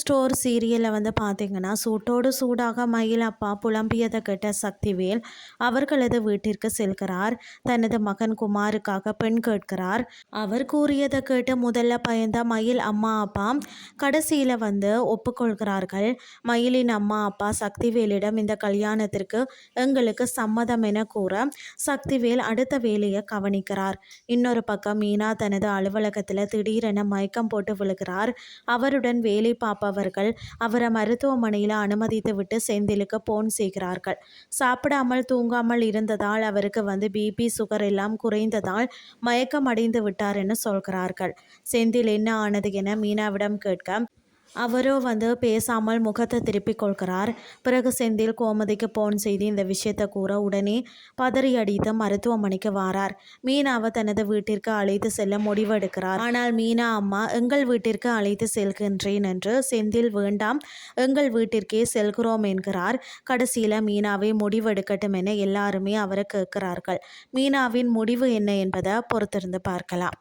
Store சீரியலில் பார்த்தீங்கன்னா சூட்டோடு சூடாக மயில் அப்பா புலம்பியதை கேட்ட சக்திவேல் அவர்களது வீட்டிற்கு செல்கிறார். தனது மகன் குமாருக்காக பெண் கேட்கிறார். அவர் கூறியதை கேட்டு முதல்ல பயந்த மயில் அம்மா அப்பா கடைசியில் ஒப்புக்கொள்கிறார்கள். மயிலின் அம்மா அப்பா சக்திவேலிடம் இந்த கல்யாணத்திற்கு எங்களுக்கு சம்மதம் என கூற சக்திவேல் அடுத்த வேலையை கவனிக்கிறார். இன்னொரு பக்கம் மீனா தனது அலுவலகத்தில் திடீரென மயக்கம் போட்டு விழுகிறார். அவருடன் வேலை பார்ப்பவர்கள் அவரை மருத்துவமனையில் அனுமதித்து விட்டு செந்திலுக்கு போன் செய்கிறார்கள். சாப்பிடாமல் தூங்காமல் இருந்ததால் அவருக்கு பிபி சுகர் எல்லாம் குறைந்ததால் மயக்கம் அடைந்து விட்டார் என சொல்கிறார்கள். செந்தில் என்ன ஆனது என மீனாவிடம் கேட்க அவரோ பேசாமல் முகத்தை திருப்பிக் கொள்கிறார். பிறகு செந்தில் கோமதிக்கு போன் செய்து இந்த விஷயத்தை கூற உடனே பதறி அடித்து மருத்துவமனைக்கு வாரார். மீனாவை தனது வீட்டிற்கு அழைத்து செல்ல முடிவெடுக்கிறார். ஆனால் மீனா அம்மா எங்கள் வீட்டிற்கு அழைத்து செல்கின்றேன் என்று செந்தில் வேண்டாம் எங்கள் வீட்டிற்கே செல்கிறோம் என்கிறார். கடைசியில் மீனாவை முடிவெடுக்கட்டும் என எல்லாருமே அவரை கேட்கிறார்கள். மீனாவின் முடிவு என்ன என்பதை பொறுத்திருந்து பார்க்கலாம்.